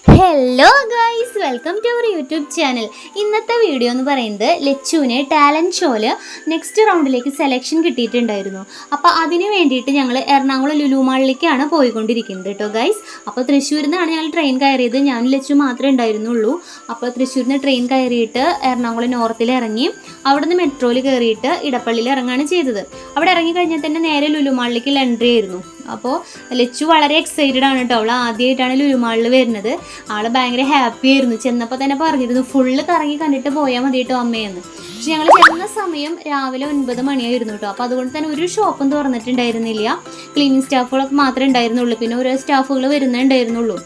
Hello guys, welcome to our YouTube channel. ഇന്നത്തെ video എന്ന് പറയുന്നത് ലച്ചുവിനെ ടാലൻറ്റ് ഷോയിൽ നെക്സ്റ്റ് റൗണ്ടിലേക്ക് സെലക്ഷൻ കിട്ടിയിട്ടുണ്ടായിരുന്നു. അപ്പോൾ അതിന് വേണ്ടിയിട്ട് ഞങ്ങൾ എറണാകുളം ലുലു മാളിലേക്കാണ് പോയിക്കൊണ്ടിരിക്കുന്നത് കേട്ടോ ഗൈസ്. അപ്പോൾ തൃശ്ശൂരിൽ നിന്നാണ് ഞങ്ങൾ ട്രെയിൻ കയറിയത്. ഞാനും ലച്ചു മാത്രമേ ഉണ്ടായിരുന്നുള്ളൂ. അപ്പോൾ തൃശ്ശൂരിൽ നിന്ന് ട്രെയിൻ കയറിയിട്ട് എറണാകുളം നോർത്തിൽ ഇറങ്ങി അവിടെ നിന്ന് മെട്രോയിൽ കയറിയിട്ട് ഇടപ്പള്ളിയിൽ ഇറങ്ങുകയാണ് ചെയ്തത്. അവിടെ ഇറങ്ങി കഴിഞ്ഞാൽ തന്നെ നേരെ ലുലു മാളിലേക്ക് എൻട്രി ആയിരുന്നു. അപ്പോൾ ലച്ചു വളരെ എക്സൈറ്റഡ് ആണ് കേട്ടോ. അവൾ ആദ്യമായിട്ടാണ് ലുലു മാളിൽ വരുന്നത്. ആൾ ഭയങ്കര ഹാപ്പി ആയിരുന്നു. ചെന്നപ്പോൾ തന്നെ പറഞ്ഞിരുന്നു ഫുള്ള് കറങ്ങി കണ്ടിട്ട് പോയാൽ മതി കേട്ടോ അമ്മയെന്ന്. പക്ഷെ ഞങ്ങൾ ചെന്ന സമയം രാവിലെ 9 മണിയായിരുന്നു കേട്ടോ. അപ്പോൾ അതുകൊണ്ട് തന്നെ ഒരു ഷോപ്പും തുറന്നിട്ടുണ്ടായിരുന്നില്ല. ക്ലീനിങ് സ്റ്റാഫുകളൊക്കെ മാത്രമേ ഉണ്ടായിരുന്നുള്ളൂ. പിന്നെ ഓരോ സ്റ്റാഫുകൾ വരുന്നുണ്ടായിരുന്നുള്ളൂ.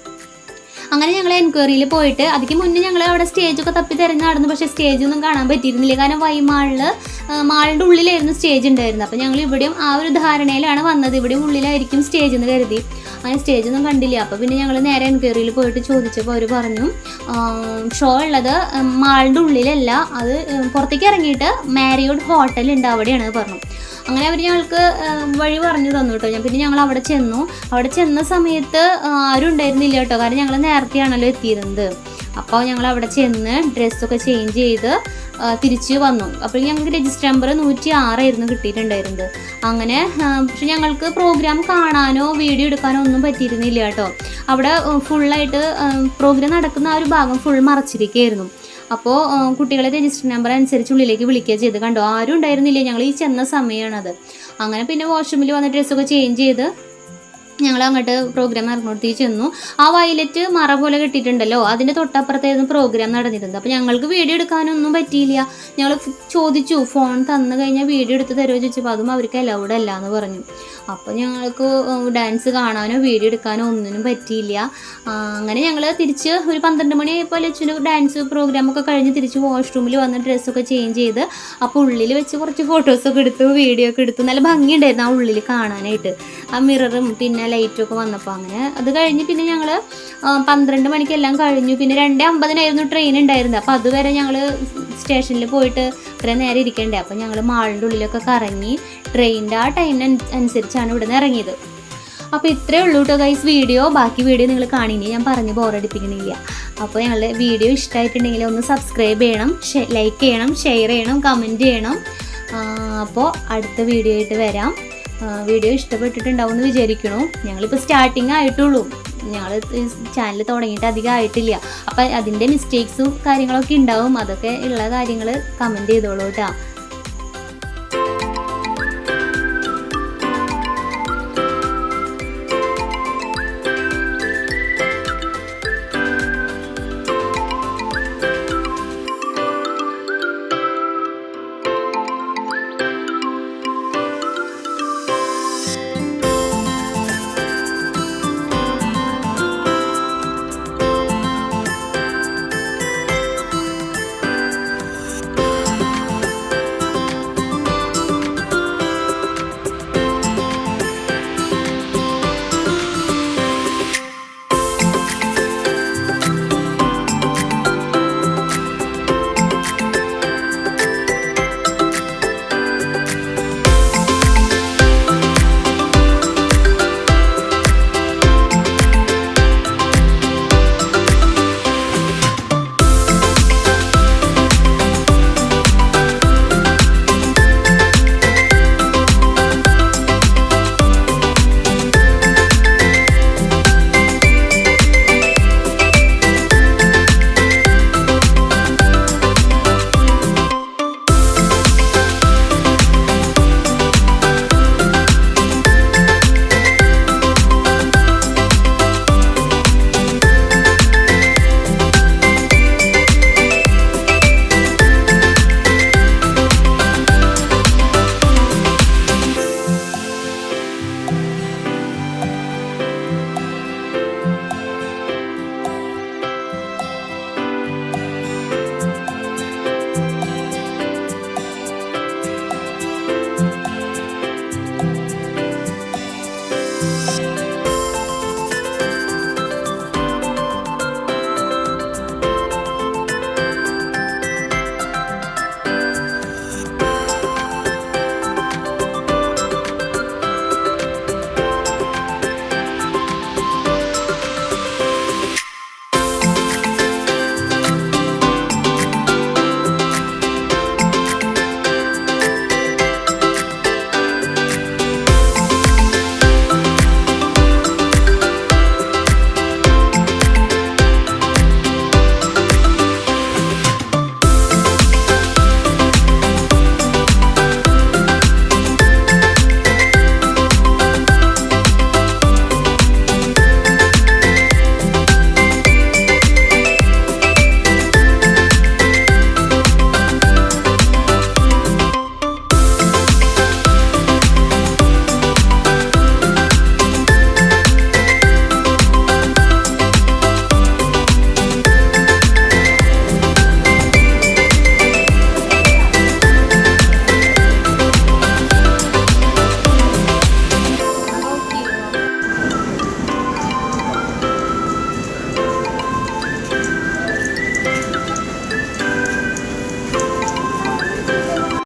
അങ്ങനെ ഞങ്ങൾ എൻക്വയറിയിൽ പോയിട്ട് അതിക്ക് മുന്നേ ഞങ്ങൾ അവിടെ സ്റ്റേജൊക്കെ തപ്പി തിരഞ്ഞ് നടന്നു. പക്ഷേ സ്റ്റേജൊന്നും കാണാൻ പറ്റിയിരുന്നില്ല. കാരണം മാളിൻ്റെ ഉള്ളിലായിരുന്നു സ്റ്റേജ് ഉണ്ടായിരുന്നത്. അപ്പോൾ ഞങ്ങൾ ഇവിടെയും ആ ഒരു ധാരണയിലാണ് വന്നത്, ഇവിടെയും ഉള്ളിലായിരിക്കും സ്റ്റേജ് എന്ന് കരുതി. അങ്ങനെ സ്റ്റേജൊന്നും കണ്ടില്ല. അപ്പോൾ പിന്നെ ഞങ്ങൾ നേരെ എൻക്വയറിയിൽ പോയിട്ട് ചോദിച്ചപ്പോൾ അവർ പറഞ്ഞു ഷോ ഉള്ളത് മാളിൻ്റെ ഉള്ളിലല്ല, അത് പുറത്തേക്ക് ഇറങ്ങിയിട്ട് മാരിയോട്ട് ഹോട്ടൽ ഉണ്ട്, അവിടെയാണ് പറഞ്ഞു. അങ്ങനെ അവർ ഞങ്ങൾക്ക് വഴി പറഞ്ഞു തന്നു കേട്ടോ. പിന്നെ ഞങ്ങൾ അവിടെ ചെന്നു. അവിടെ ചെന്ന സമയത്ത് ആരും ഉണ്ടായിരുന്നില്ല കേട്ടോ, കാരണം ഞങ്ങൾ നേരത്തെയാണല്ലോ എത്തിയിരുന്നത്. അപ്പോൾ ഞങ്ങൾ അവിടെ ചെന്ന് ഡ്രസ്സൊക്കെ ചേഞ്ച് ചെയ്ത് തിരിച്ച് വന്നു. അപ്പോൾ ഞങ്ങൾക്ക് രജിസ്റ്റർ നമ്പർ 106 കിട്ടിയിട്ടുണ്ടായിരുന്നത്. അങ്ങനെ പക്ഷെ ഞങ്ങൾക്ക് പ്രോഗ്രാം കാണാനോ വീഡിയോ എടുക്കാനോ ഒന്നും പറ്റിയിരുന്നില്ല കേട്ടോ. അവിടെ ഫുള്ളായിട്ട് പ്രോഗ്രാം നടക്കുന്ന ആ ഒരു ഭാഗം ഫുൾ മറച്ചിരിക്കുകയായിരുന്നു. അപ്പോൾ കുട്ടികളെ രജിസ്റ്റർ നമ്പർ അനുസരിച്ച് ഉള്ളിലേക്ക് വിളിക്കുക ചെയ്ത്. കണ്ടോ, ആരും ഉണ്ടായിരുന്നില്ല. ഞങ്ങൾ ഈ ചെന്ന സമയമാണത്. അങ്ങനെ പിന്നെ വാഷ്റൂമിൽ വന്ന് ഡ്രസ്സൊക്കെ ചേഞ്ച് ചെയ്ത് ഞങ്ങൾ അങ്ങോട്ട് പ്രോഗ്രാം നടന്നിടത്തേക്ക് ചെന്നു. ആ വയലറ്റ് മറ പോലെ കെട്ടിയിട്ടുണ്ടല്ലോ, അതിൻ്റെ തൊട്ടപ്പുറത്തായിരുന്നു പ്രോഗ്രാം നടന്നിരുന്നത്. അപ്പോൾ ഞങ്ങൾക്ക് വീഡിയോ എടുക്കാനൊന്നും പറ്റിയില്ല. ഞങ്ങൾ ചോദിച്ചു ഫോൺ തന്നു കഴിഞ്ഞാൽ വീഡിയോ എടുത്ത് തരുമോ ചോദിച്ചപ്പോൾ അതും അവർക്ക് അലൗഡ് അല്ല എന്ന് പറഞ്ഞു. അപ്പോൾ ഞങ്ങൾക്ക് ഡാൻസ് കാണാനോ വീഡിയോ എടുക്കാനോ ഒന്നിനും പറ്റിയില്ല. അങ്ങനെ ഞങ്ങൾ തിരിച്ച് ഒരു 12 മണിയായപ്പോൾ ലച്ചുവിൻ്റെ ഡാൻസ് പ്രോഗ്രാമൊക്കെ കഴിഞ്ഞ് തിരിച്ച് വാഷ്റൂമിൽ വന്ന് ഡ്രസ്സൊക്കെ ചേഞ്ച് ചെയ്ത് അപ്പോൾ ഉള്ളിൽ വെച്ച് കുറച്ച് ഫോട്ടോസൊക്കെ എടുത്തു, വീഡിയോ ഒക്കെ എടുത്തു. നല്ല ഭംഗിയുണ്ടായിരുന്നു ആ ഉള്ളിൽ കാണാനായിട്ട്. ആ മിററും പിന്നെ ലൈറ്റൊക്കെ വന്നപ്പോൾ. അങ്ങനെ അത് കഴിഞ്ഞ് പിന്നെ ഞങ്ങൾ 12 മണിക്കെല്ലാം കഴിഞ്ഞു. പിന്നെ 2:50 ട്രെയിൻ ഉണ്ടായിരുന്നത്. അപ്പോൾ അതുവരെ ഞങ്ങൾ സ്റ്റേഷനിൽ പോയിട്ട് ഇത്രയും നേരം ഇരിക്കണ്ടേ. അപ്പോൾ ഞങ്ങൾ മാളിൻ്റെ ഉള്ളിലൊക്കെ കറങ്ങി ട്രെയിനിൻ്റെ ആ ടൈമിന് അനുസരിച്ചാണ് ഇവിടെ നിന്ന് ഇറങ്ങിയത്. അപ്പോൾ ഇത്രയേ ഉള്ളൂ കേട്ടോ ഗൈസ് വീഡിയോ. ബാക്കി വീഡിയോ നിങ്ങൾ കാണിനി, ഞാൻ പറഞ്ഞ് ബോറടിപ്പിക്കണില്ല. അപ്പോൾ ഞങ്ങളുടെ വീഡിയോ ഇഷ്ടമായിട്ടുണ്ടെങ്കിൽ ഒന്ന് സബ്സ്ക്രൈബ് ചെയ്യണം, ലൈക്ക് ചെയ്യണം, ഷെയർ ചെയ്യണം, കമൻറ്റ് ചെയ്യണം. അപ്പോൾ അടുത്ത വീഡിയോ ആയിട്ട് വരാം. വീഡിയോ ഇഷ്ടപ്പെട്ടിട്ടുണ്ടാവും എന്ന് വിചാരിക്കണു. ഞങ്ങളിപ്പോൾ സ്റ്റാർട്ടിങ് ആയിട്ടുള്ളൂ. ഞങ്ങൾ ചാനൽ തുടങ്ങിയിട്ട് അധികം ആയിട്ടില്ല. അപ്പം അതിൻ്റെ മിസ്റ്റേക്സും കാര്യങ്ങളൊക്കെ ഉണ്ടാവും. അതൊക്കെ ഉള്ള കാര്യങ്ങൾ കമൻറ്റ് ചെയ്തോളൂ കേട്ടോ.